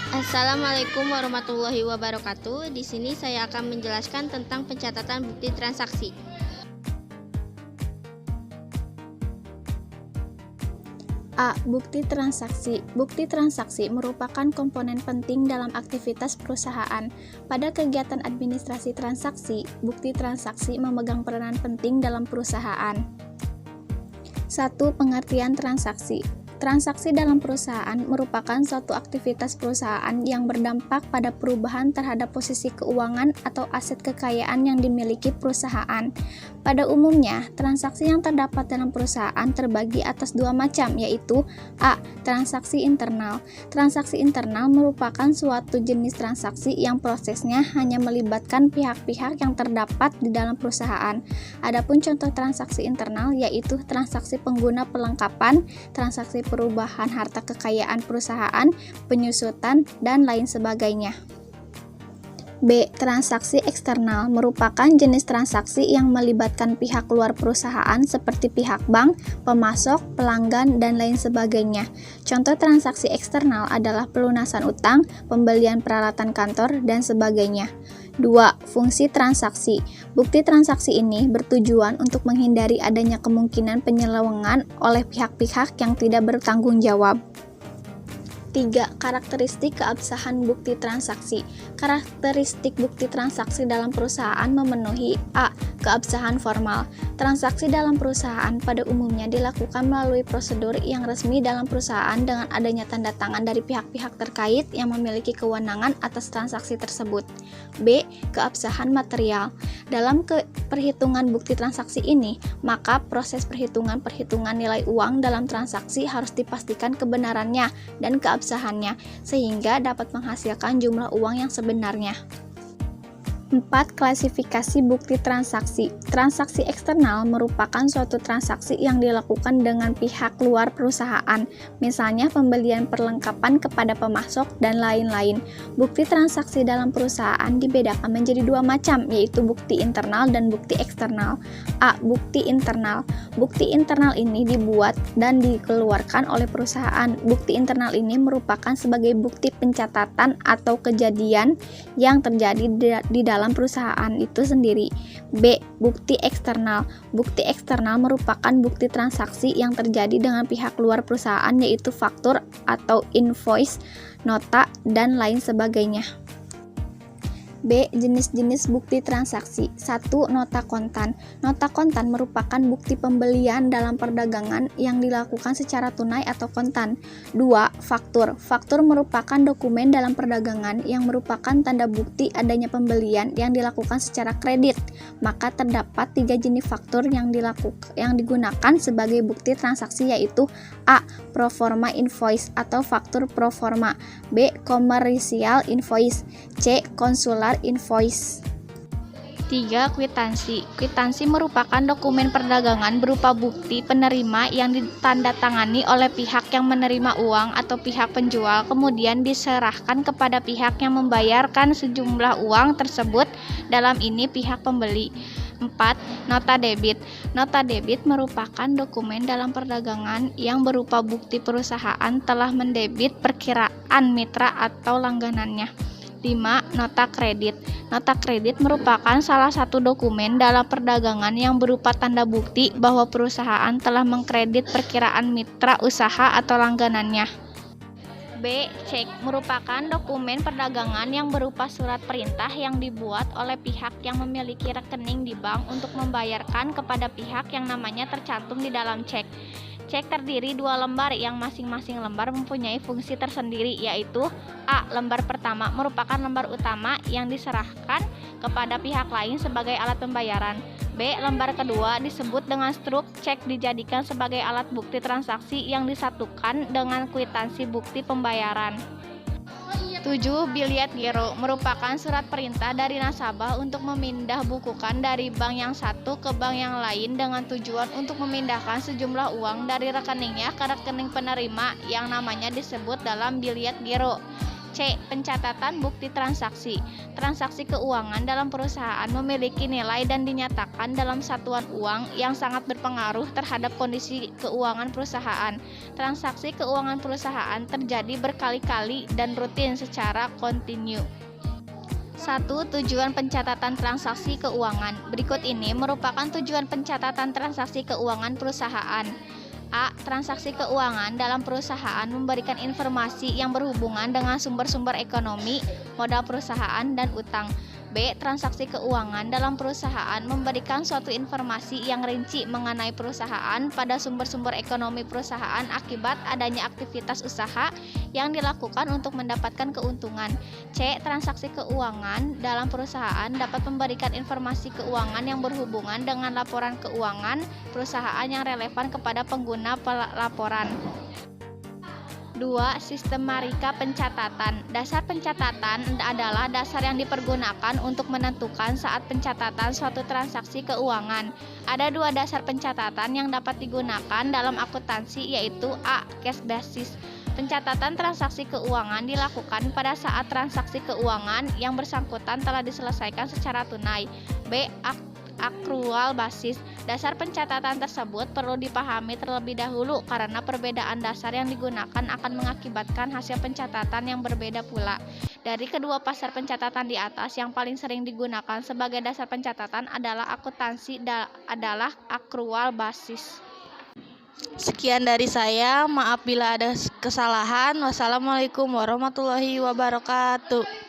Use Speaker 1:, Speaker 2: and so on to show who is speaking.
Speaker 1: Assalamualaikum warahmatullahi wabarakatuh. Di sini saya akan menjelaskan tentang pencatatan bukti transaksi.
Speaker 2: A. Bukti transaksi. Bukti transaksi merupakan komponen penting dalam aktivitas perusahaan. Pada kegiatan administrasi transaksi, bukti transaksi memegang peranan penting dalam perusahaan. 1. Pengertian transaksi. Transaksi dalam perusahaan merupakan suatu aktivitas perusahaan yang berdampak pada perubahan terhadap posisi keuangan atau aset kekayaan yang dimiliki perusahaan. Pada umumnya, transaksi yang terdapat dalam perusahaan terbagi atas dua macam, yaitu A. Transaksi internal. Transaksi internal merupakan suatu jenis transaksi yang prosesnya hanya melibatkan pihak-pihak yang terdapat di dalam perusahaan. Adapun contoh transaksi internal yaitu transaksi pengguna perlengkapan, transaksi perubahan harta kekayaan perusahaan, penyusutan, dan lain sebagainya. B. Transaksi eksternal merupakan jenis transaksi yang melibatkan pihak luar perusahaan seperti pihak bank, pemasok, pelanggan, dan lain sebagainya. Contoh transaksi eksternal adalah pelunasan utang, pembelian peralatan kantor, dan sebagainya. 2. Fungsi transaksi. Bukti transaksi ini bertujuan untuk menghindari adanya kemungkinan penyelewengan oleh pihak-pihak yang tidak bertanggung jawab. 3. Karakteristik keabsahan bukti transaksi. Karakteristik bukti transaksi dalam perusahaan memenuhi A. Keabsahan formal. Transaksi dalam perusahaan pada umumnya dilakukan melalui prosedur yang resmi dalam perusahaan dengan adanya tanda tangan dari pihak-pihak terkait yang memiliki kewenangan atas transaksi tersebut. B. Keabsahan material. Dalam perhitungan bukti transaksi ini, maka proses perhitungan nilai uang dalam transaksi harus dipastikan kebenarannya dan keabsahannya, sehingga dapat menghasilkan jumlah uang yang sebenarnya. 4. Klasifikasi bukti transaksi. Transaksi eksternal merupakan suatu transaksi yang dilakukan dengan pihak luar perusahaan, misalnya pembelian perlengkapan kepada pemasok dan lain-lain. Bukti transaksi dalam perusahaan dibedakan menjadi dua macam, yaitu bukti internal dan bukti eksternal. A. Bukti internal. Bukti internal ini dibuat dan dikeluarkan oleh perusahaan. Bukti internal ini merupakan sebagai bukti pencatatan atau kejadian yang terjadi di dalam perusahaan itu sendiri. B. Bukti eksternal. Bukti eksternal merupakan bukti transaksi yang terjadi dengan pihak luar perusahaan, yaitu faktur atau invoice, nota, dan lain sebagainya. B. Jenis-jenis bukti transaksi. 1. Nota kontan. Nota kontan merupakan bukti pembelian dalam perdagangan yang dilakukan secara tunai atau kontan. 2. Faktur. Faktur merupakan dokumen dalam perdagangan yang merupakan tanda bukti adanya pembelian yang dilakukan secara kredit. Maka terdapat 3 jenis faktur yang digunakan sebagai bukti transaksi, yaitu A. Proforma invoice atau faktur proforma. B. Commercial invoice. C. Konsular invoice.
Speaker 3: 3. Kwitansi. Kwitansi merupakan dokumen perdagangan berupa bukti penerima yang ditandatangani oleh pihak yang menerima uang atau pihak penjual, kemudian diserahkan kepada pihak yang membayarkan sejumlah uang tersebut, dalam ini pihak pembeli. 4. Nota debit. Nota debit merupakan dokumen dalam perdagangan yang berupa bukti perusahaan telah mendebit perkiraan mitra atau langganannya. 5. Nota kredit. Nota kredit merupakan salah satu dokumen dalam perdagangan yang berupa tanda bukti bahwa perusahaan telah mengkredit perkiraan mitra usaha atau langganannya. B. Cek merupakan dokumen perdagangan yang berupa surat perintah yang dibuat oleh pihak yang memiliki rekening di bank untuk membayarkan kepada pihak yang namanya tercantum di dalam cek. Cek terdiri 2 lembar yang masing-masing lembar mempunyai fungsi tersendiri, yaitu A. Lembar pertama merupakan lembar utama yang diserahkan kepada pihak lain sebagai alat pembayaran. B. Lembar kedua disebut dengan struk cek dijadikan sebagai alat bukti transaksi yang disatukan dengan kwitansi bukti pembayaran. 7. Biliet giro merupakan surat perintah dari nasabah untuk memindah bukukan dari bank yang satu ke bank yang lain dengan tujuan untuk memindahkan sejumlah uang dari rekeningnya ke rekening penerima yang namanya disebut dalam biliet giro. C. C. Pencatatan bukti transaksi. Transaksi keuangan dalam perusahaan memiliki nilai dan dinyatakan dalam satuan uang yang sangat berpengaruh terhadap kondisi keuangan perusahaan. Transaksi keuangan perusahaan terjadi berkali-kali dan rutin secara kontinu. 1. Tujuan pencatatan transaksi keuangan. Berikut ini merupakan tujuan pencatatan transaksi keuangan perusahaan. A. Transaksi keuangan dalam perusahaan memberikan informasi yang berhubungan dengan sumber-sumber ekonomi, modal perusahaan, dan utang. B. Transaksi keuangan dalam perusahaan memberikan suatu informasi yang rinci mengenai perusahaan pada sumber-sumber ekonomi perusahaan akibat adanya aktivitas usaha yang dilakukan untuk mendapatkan keuntungan. C. Transaksi keuangan dalam perusahaan dapat memberikan informasi keuangan yang berhubungan dengan laporan keuangan perusahaan yang relevan kepada pengguna pelaporan. 2. Sistematika pencatatan. Dasar pencatatan adalah dasar yang dipergunakan untuk menentukan saat pencatatan suatu transaksi keuangan. Ada 2 dasar pencatatan yang dapat digunakan dalam akuntansi, yaitu A. Cash basis. Pencatatan transaksi keuangan dilakukan pada saat transaksi keuangan yang bersangkutan telah diselesaikan secara tunai. B. Accrual basis. Dasar pencatatan tersebut perlu dipahami terlebih dahulu karena perbedaan dasar yang digunakan akan mengakibatkan hasil pencatatan yang berbeda pula. Dari kedua pasar pencatatan di atas, yang paling sering digunakan sebagai dasar pencatatan adalah akuntansi adalah accrual basis.
Speaker 4: Sekian dari saya, maaf bila ada kesalahan. Wassalamualaikum warahmatullahi wabarakatuh.